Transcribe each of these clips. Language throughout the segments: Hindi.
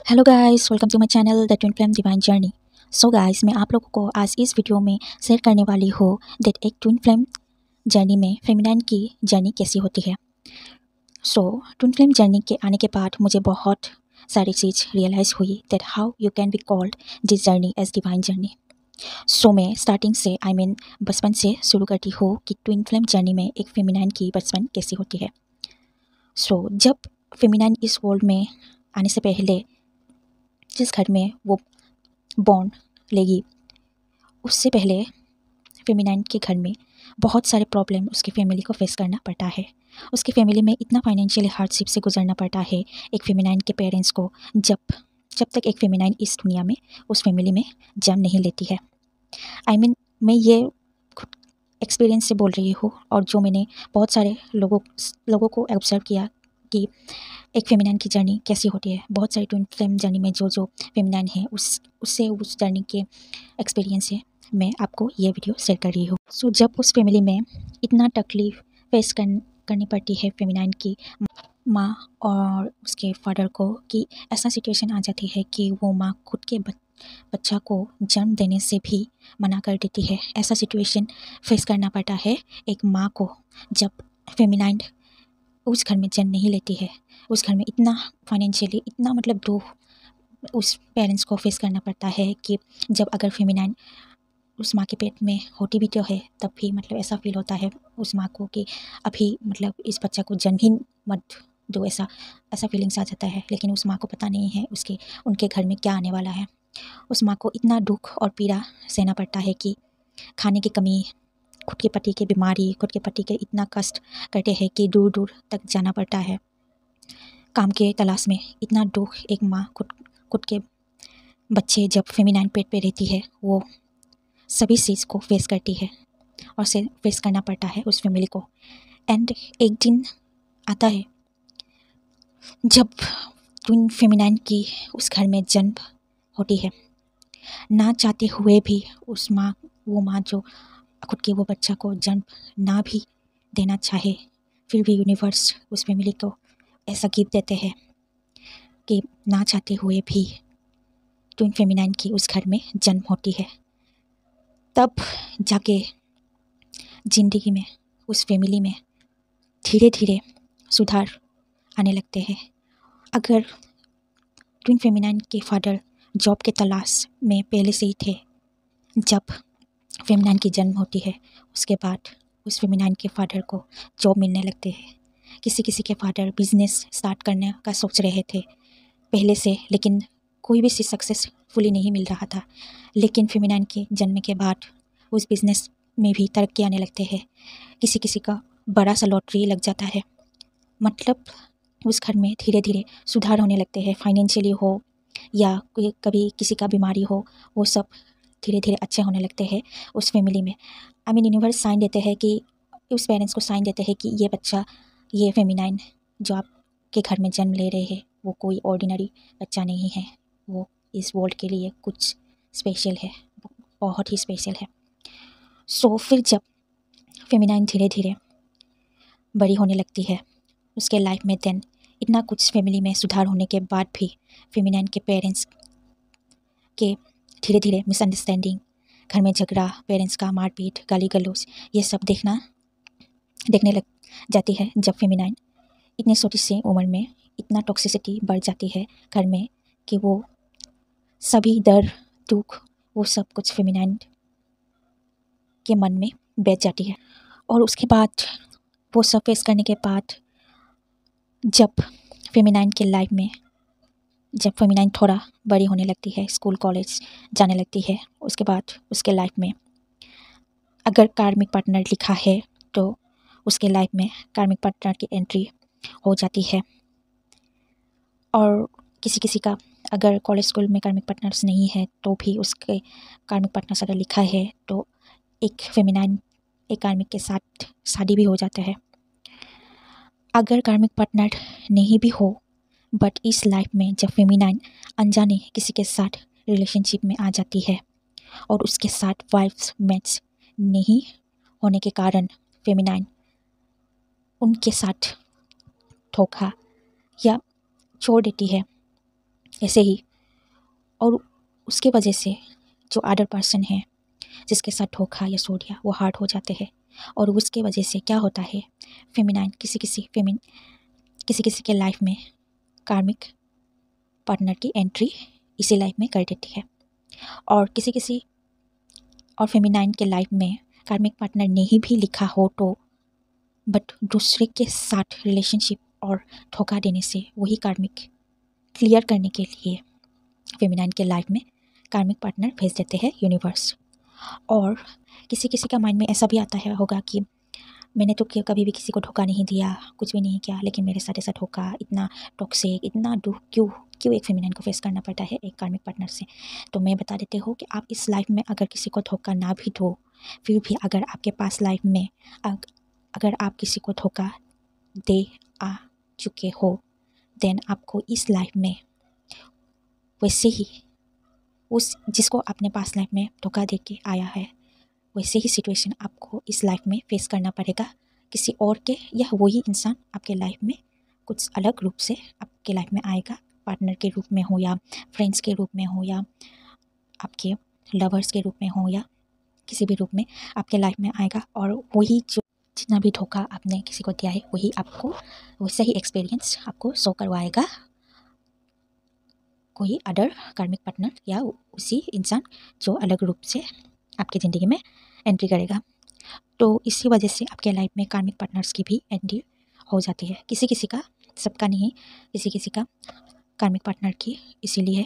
Hello guys, welcome to my channel the twin flame divine journey. So guys, मैं आप लोगों को आज इस वीडियो में शेयर करने वाली हूँ दैट एक ट्विन फ्लेम जर्नी में फेमिनाइन की जर्नी कैसी होती है। सो ट्विन फ्लेम जर्नी के आने के बाद मुझे बहुत सारी चीज़ रियलाइज़ हुई that how you can be called this journey as divine journey. So मैं स्टार्टिंग से बचपन से शुरू करती हूँ कि ट्विन फ्लेम जर्नी में एक फेमिनाइन की बचपन कैसी होती है। सो जब फेमिनाइन इस वर्ल्ड में आने से पहले जिस घर में वो बॉर्न लेगी, उससे पहले फेमिनाइन के घर में बहुत सारे प्रॉब्लम उसकी फैमिली को फेस करना पड़ता है। उसकी फैमिली में इतना फाइनेंशियली हार्डशिप से गुजरना पड़ता है एक फेमिनाइन के पेरेंट्स को, जब जब तक एक फेमिनाइन इस दुनिया में उस फैमिली में जन्म नहीं लेती है। मैं ये खुद एक्सपीरियंस से बोल रही हूँ, और जो मैंने बहुत सारे लोगों को ऑब्जर्व किया कि एक फेमिनाइन की जर्नी कैसी होती है। बहुत सारी ट्विन फ्लेम जर्नी में जो फेमिनाइन है उस जर्नी के एक्सपीरियंस से मैं आपको ये वीडियो शेयर कर रही हूँ। सो जब उस फैमिली में इतना तकलीफ फेस करनी पड़ती है फेमिनाइन की माँ और उसके फादर को, कि ऐसा सिचुएशन आ जाती है कि वो माँ खुद के बच्चा को जन्म देने से भी मना कर देती है। ऐसा सिचुएशन फेस करना पड़ता है एक माँ को जब फेमिनाइन उस घर में जन्म नहीं लेती है। उस घर में इतना फाइनेंशियली इतना दुख उस पेरेंट्स को फेस करना पड़ता है कि जब अगर फेमिनाइन उस माँ के पेट में होती भी तो है, तब भी ऐसा फील होता है उस माँ को कि अभी इस बच्चा को जन्म ही मत दो। ऐसा ऐसा फीलिंग्स आ जाता है। लेकिन उस माँ को पता नहीं है उनके घर में क्या आने वाला है। उस माँ को इतना दुख और पीड़ा सहना पड़ता है कि खाने की कमी, खुद के पति की बीमारी, खुद के पति के इतना कष्ट करते हैं कि दूर दूर तक जाना पड़ता है काम के तलाश में। इतना दुख एक माँ खुद के बच्चे जब फेमिनाइन पेट पे रहती है, वो सभी चीज़ को फेस करती है और से फेस करना पड़ता है उस फैमिली को। एंड एक दिन आता है जब ट्विन फेमिनाइन की उस घर में जन्म होती है। ना चाहते हुए भी वो माँ जो खुद के वो बच्चा को जन्म ना भी देना चाहे, फिर भी यूनिवर्स उस फैमिली को ऐसा गिफ्ट देते हैं कि ना चाहते हुए भी ट्विन फेमिनाइन की उस घर में जन्म होती है। तब जाके ज़िंदगी में उस फैमिली में धीरे धीरे सुधार आने लगते हैं। अगर ट्विन फेमिनाइन के फादर जॉब के तलाश में पहले से ही थे, जब फेमिनाइन की जन्म होती है उसके बाद उस फेमिनाइन के फादर को जॉब मिलने लगते हैं। किसी किसी के फादर बिजनेस स्टार्ट करने का सोच रहे थे पहले से, लेकिन कोई भी सक्सेसफुली नहीं मिल रहा था। लेकिन फेमिनाइन के जन्म के बाद उस बिज़नेस में भी तरक्की आने लगते हैं। किसी किसी का बड़ा सा लॉटरी लग जाता है। उस घर में धीरे धीरे सुधार होने लगते हैं। फाइनेंशियली हो या कभी किसी का बीमारी हो, वो सब धीरे धीरे अच्छे होने लगते हैं उस फैमिली में। यूनिवर्स साइन देते हैं कि उस पेरेंट्स को साइन देते हैं कि ये बच्चा, ये फेमिनाइन जो आपके घर में जन्म ले रहे हैं, वो कोई ऑर्डिनरी बच्चा नहीं है। वो इस वर्ल्ड के लिए कुछ स्पेशल है, बहुत ही स्पेशल है। सो फिर जब फेमिनाइन धीरे धीरे बड़ी होने लगती है उसके लाइफ में, देन इतना कुछ फैमिली में सुधार होने के बाद भी फेमिनाइन के पेरेंट्स के धीरे धीरे मिसअंडरस्टैंडिंग, घर में झगड़ा, पेरेंट्स का मारपीट, गाली गलौज, ये सब देखने लग जाती है। जब फेमिनाइन इतनी छोटी सी उम्र में इतना टॉक्सिसिटी बढ़ जाती है घर में कि वो सभी डर, दुख, वो सब कुछ फेमिनाइन के मन में बैठ जाती है। और उसके बाद वो सब फेस करने के बाद जब फेमिनाइन के लाइफ में, जब फेमिनाइन थोड़ा बड़ी होने लगती है, स्कूल कॉलेज जाने लगती है, उसके बाद उसके लाइफ में अगर कार्मिक पार्टनर लिखा है तो उसके लाइफ में कार्मिक पार्टनर की एंट्री हो जाती है। और किसी किसी का अगर कॉलेज स्कूल में कार्मिक पार्टनर्स नहीं है तो भी उसके कार्मिक पार्टनर्स अगर लिखा है तो एक फेमिनाइन एक कार्मिक के साथ शादी भी हो जाता है। अगर कार्मिक पार्टनर नहीं भी हो, बट इस लाइफ में जब फेमिनाइन अनजाने किसी के साथ रिलेशनशिप में आ जाती है और उसके साथ वाइफ्स मैच नहीं होने के कारण फेमिनाइन उनके साथ धोखा या छोड़ देती है, ऐसे ही। और उसके वजह से जो अदर पर्सन है जिसके साथ धोखा या सोडिया वो हार्ड हो जाते हैं। और उसके वजह से क्या होता है, फेमिनाइन किसी किसी के लाइफ में कार्मिक पार्टनर की एंट्री इसी लाइफ में कर देती है। और किसी और फेमिनाइन के लाइफ में कार्मिक पार्टनर नहीं भी लिखा हो तो बट दूसरे के साथ रिलेशनशिप और धोखा देने से वही कार्मिक क्लियर करने के लिए फेमिनाइन के लाइफ में कार्मिक पार्टनर भेज देते हैं यूनिवर्स। और किसी किसी का माइंड में ऐसा भी आता है होगा कि मैंने तो कभी भी किसी को धोखा नहीं दिया, कुछ भी नहीं किया, लेकिन मेरे साथ ऐसा धोखा, इतना टॉक्सिक, इतना दुख क्यों क्यों एक फेमिनाइन को फेस करना पड़ता है एक कार्मिक पार्टनर से। तो मैं बता देती हूँ कि आप इस लाइफ में अगर किसी को धोखा ना भी दो, फिर भी अगर आपके पास लाइफ में अगर आप किसी को धोखा दे आ चुके हो, देन आपको इस लाइफ में वैसे ही उस जिसको आपने पास लाइफ में धोखा दे के आया है वैसे ही सिचुएशन आपको इस लाइफ में फेस करना पड़ेगा किसी और के, या वही इंसान आपके लाइफ में कुछ अलग रूप से आपके लाइफ में आएगा, पार्टनर के रूप में हो या फ्रेंड्स के रूप में हो या आपके लवर्स के रूप में हो या किसी भी रूप में आपके लाइफ में आएगा। और वही जो जितना भी धोखा आपने किसी को दिया है वही आपको वैसे ही एक्सपीरियंस आपको शो करवाएगा कोई अदर कार्मिक पार्टनर या उसी इंसान जो अलग रूप से आपकी ज़िंदगी में एंट्री करेगा। तो इसी वजह से आपके लाइफ में कार्मिक पार्टनर्स की भी एंट्री हो जाती है, किसी किसी का, सबका नहीं, किसी किसी का कार्मिक पार्टनर की इसीलिए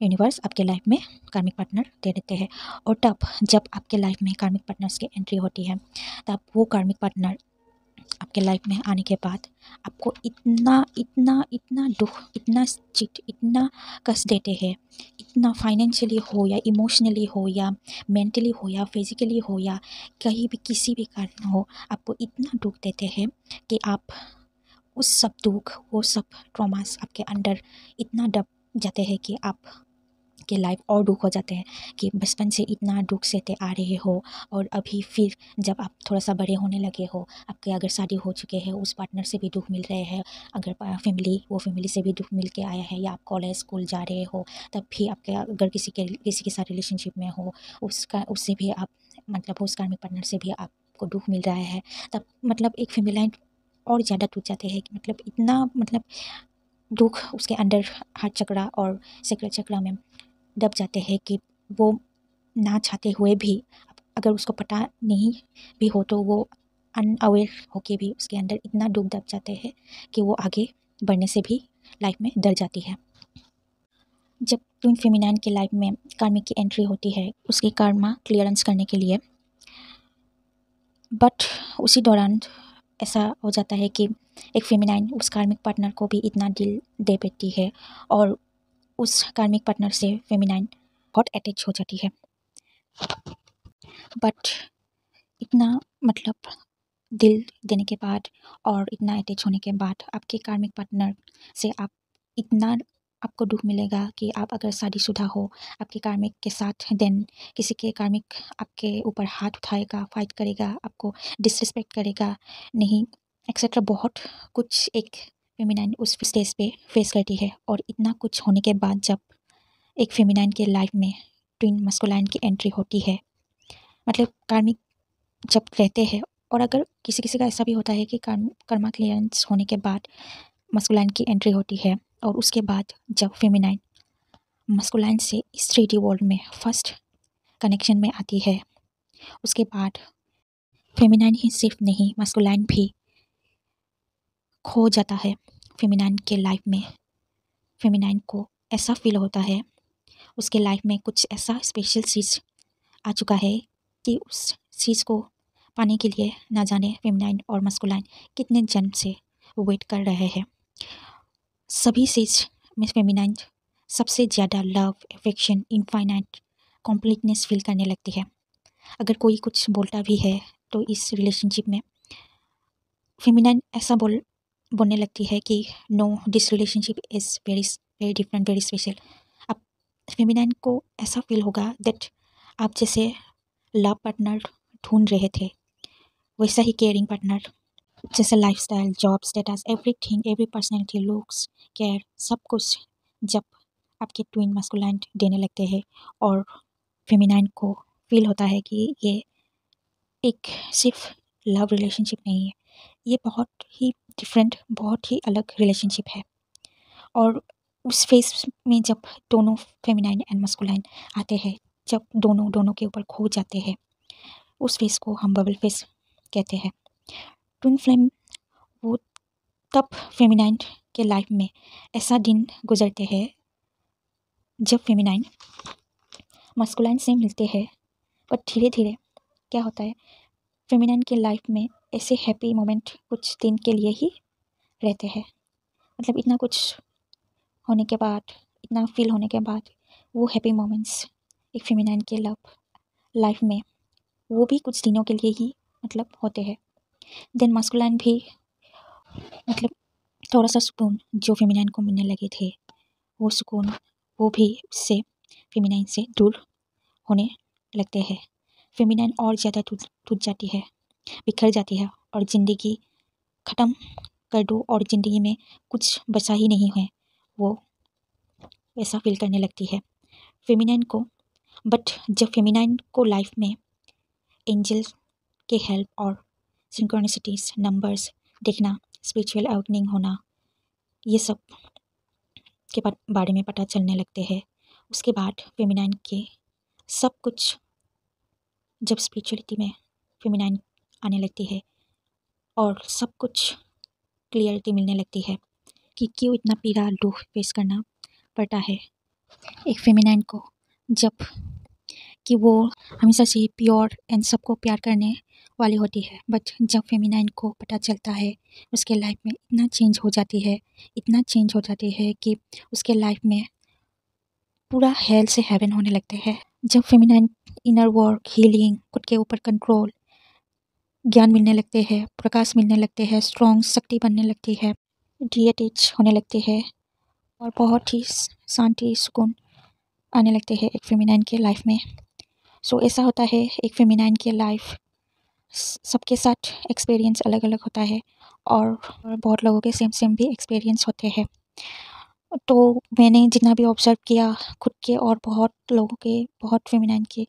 यूनिवर्स आपके लाइफ में कार्मिक पार्टनर दे देते हैं। और तब जब आपके लाइफ में कार्मिक पार्टनर्स की एंट्री होती है तब वो कार्मिक पार्टनर आपके लाइफ में आने के बाद आपको इतना इतना इतना दुख, इतना चिट, इतना कष्ट देते हैं, इतना फाइनेंशियली हो या इमोशनली हो या मेंटली हो या फिजिकली हो या कहीं भी किसी भी कारण हो, आपको इतना दुख देते हैं कि आप उस सब दुख, वो सब ट्रॉमास आपके अंदर इतना दब जाते हैं कि आप के लाइफ और दुख हो जाते हैं कि बचपन से इतना दुख सहते आ रहे हो और अभी फिर जब आप थोड़ा सा बड़े होने लगे हो, आपके अगर शादी हो चुके हैं, उस पार्टनर से भी दुख मिल रहे हैं, अगर वो फैमिली से भी दुख मिल के आया है, या आप कॉलेज स्कूल जा रहे हो तब भी आपके अगर किसी के साथ रिलेशनशिप में हो उससे भी आप मतलब उस कार्मिक पार्टनर से भी आपको दुख मिल रहा है, तब मतलब एक फैमिली लाइन और ज़्यादा टूट जाते हैं कि मतलब इतना मतलब दुख उसके अंदर हार्ट चक्रा और सेक्रेट चक्रा में दब जाते हैं कि वो ना चाहते हुए भी अगर उसको पता नहीं भी हो तो वो अनअवेयर होके भी उसके अंदर इतना दुख दब जाते हैं कि वो आगे बढ़ने से भी लाइफ में डर जाती है। जब ट्विन फेमिनाइन के लाइफ में कार्मिक की एंट्री होती है उसकी कर्मा क्लियरेंस करने के लिए, बट उसी दौरान ऐसा हो जाता है कि एक फेमिनाइन उस कार्मिक पार्टनर को भी इतना दिल दे देती है और उस कार्मिक पार्टनर से फेमिनाइन बहुत अटैच हो जाती है। बट इतना मतलब दिल देने के बाद और इतना अटैच होने के बाद आपके कार्मिक पार्टनर से आप इतना आपको दुख मिलेगा कि आप अगर शादीशुदा हो आपके कार्मिक के साथ, देन किसी के कार्मिक आपके ऊपर हाथ उठाएगा, फाइट करेगा, आपको डिसरिस्पेक्ट करेगा नहीं, एक्सेट्रा बहुत कुछ एक फेमिनाइन उस स्टेज पे फेस करती है। और इतना कुछ होने के बाद जब एक फेमिनाइन के लाइफ में ट्विन मस्कुलाइन की एंट्री होती है, मतलब कार्मिक जब रहते हैं, और अगर किसी किसी का ऐसा भी होता है कि कर्मा क्लियरेंस होने के बाद मस्कुलाइन की एंट्री होती है और उसके बाद जब फेमिनाइन मस्कुलाइन से इस 3D वर्ल्ड में फर्स्ट कनेक्शन में आती है, उसके बाद फेमिनाइन ही सिर्फ नहीं मस्कुलाइन भी खो जाता है फेमिनाइन के लाइफ में। फेमिनाइन को ऐसा फील होता है उसके लाइफ में कुछ ऐसा स्पेशल चीज़ आ चुका है कि उस चीज़ को पाने के लिए ना जाने फेमिनाइन और मस्कुलाइन कितने जन्म से वेट कर रहे हैं। सभी चीज़ में फेमिनाइन सबसे ज़्यादा लव, एफेक्शन, इनफाइनाइट कॉम्प्लीटनेस फील करने लगती है। अगर कोई कुछ बोलता भी है तो इस रिलेशनशिप में फेमिनाइन ऐसा बोलने लगती है कि no, this relationship is very very different, very special. अब फेमिनाइन को ऐसा फील होगा दैट आप जैसे लव पार्टनर ढूंढ रहे थे वैसा ही केयरिंग पार्टनर, जैसे lifestyle, job status, everything, every personality, looks, care, सब कुछ जब आपके ट्विन मस्कुलाइन देने लगते हैं और फेमिनाइन को फील होता है कि ये एक सिर्फ लव रिलेशनशिप नहीं है, ये बहुत ही डिफरेंट, बहुत ही अलग रिलेशनशिप है। और उस फेज में जब दोनों फेमिनाइन एंड मस्कुलाइन आते हैं, जब दोनों दोनों के ऊपर खो जाते हैं, उस फेज को हम बबल फेज कहते हैं। ट्विन फ्लेम वो तब फेमिनाइन के लाइफ में ऐसा दिन गुजरते हैं जब फेमिनाइन मस्कुलाइन से मिलते हैं, पर धीरे धीरे क्या होता है, फेमिनाइन के लाइफ में ऐसे हैप्पी मोमेंट कुछ दिन के लिए ही रहते हैं। मतलब इतना कुछ होने के बाद, इतना फील होने के बाद, वो हैप्पी मोमेंट्स एक फेमिनाइन के लाइफ में वो भी कुछ दिनों के लिए ही मतलब होते हैं। देन मस्कुलाइन भी मतलब थोड़ा सा सुकून जो फेमिनाइन को मिलने लगे थे, वो सुकून वो भी उससे फेमिनाइन से दूर होने लगते हैं। फेमिनाइन और ज़्यादा टूट जाती है, बिखर जाती है और ज़िंदगी ख़त्म कर दो और ज़िंदगी में कुछ बचा ही नहीं है, वो वैसा फील करने लगती है फेमिनाइन को। बट जब फेमिनाइन को लाइफ में एंजल के हेल्प और सिंक्रोनिसिटीज, नंबर्स देखना, स्पिरिचुअल अवेकनिंग होना, ये सब के बारे में पता चलने लगते हैं, उसके बाद फेमिनाइन के सब कुछ, जब स्पिरिचुअलिटी में फेमिनाइन आने लगती है और सब कुछ क्लियरिटी मिलने लगती है कि क्यों इतना पीड़ा दुख फेस करना पड़ता है एक फेमिनाइन को, जब कि वो हमेशा से प्योर एंड सबको प्यार करने वाली होती है। बट जब फेमिनाइन को पता चलता है उसके लाइफ में इतना चेंज हो जाती है, इतना चेंज हो जाती है कि उसके लाइफ में पूरा हेल से हेवन होने लगते हैं। जब फेमिनाइन इनर वर्क, हीलिंग, खुद के ऊपर कंट्रोल, ज्ञान मिलने लगते हैं, प्रकाश मिलने लगते हैं, स्ट्रॉन्ग शक्ति बनने लगती है, डिएटेज होने लगते हैं और बहुत ही शांति सुकून आने लगते हैं एक फेमिनाइन के लाइफ में। सो ऐसा होता है एक फेमिनाइन के लाइफ सबके साथ एक्सपीरियंस अलग अलग होता है और बहुत लोगों के सेम भी एक्सपीरियंस होते हैं। तो मैंने जितना भी ऑब्जर्व किया खुद के और बहुत लोगों के, बहुत फेमिनाइन के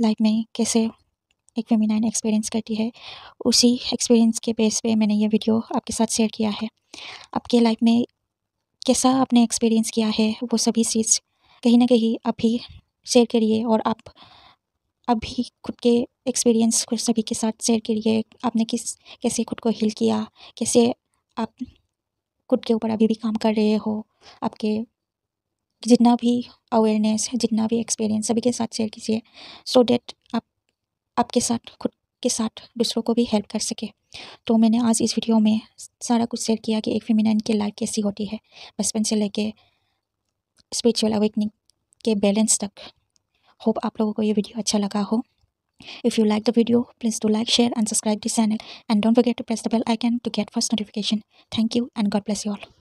लाइफ में कैसे एक फेमिनाइन एक्सपीरियंस करती है, उसी एक्सपीरियंस के बेस पे मैंने ये वीडियो आपके साथ शेयर किया है। आपके लाइफ में कैसा आपने एक्सपीरियंस किया है वो सभी चीज़ कहीं ना कहीं अभी शेयर करिए और आप अभी खुद के एक्सपीरियंस को सभी के साथ शेयर करिए। आपने कैसे खुद को हील किया, कैसे आप खुद के ऊपर अभी भी काम कर रहे हो, आपके जितना भी अवेयरनेस है, जितना भी एक्सपीरियंस सभी के साथ शेयर कीजिए, सो डैट आप आपके साथ खुद के साथ दूसरों को भी हेल्प कर सके। तो मैंने आज इस वीडियो में सारा कुछ शेयर किया कि एक फेमिनाइन की लाइफ कैसी होती है, बचपन से लेके स्पिरिचुअल अवेकनिंग के बैलेंस तक। होप आप लोगों को ये वीडियो अच्छा लगा हो। If you like the video, please do like, share and subscribe this channel, and don't forget to press the bell icon to get first notification. Thank you and God bless you all.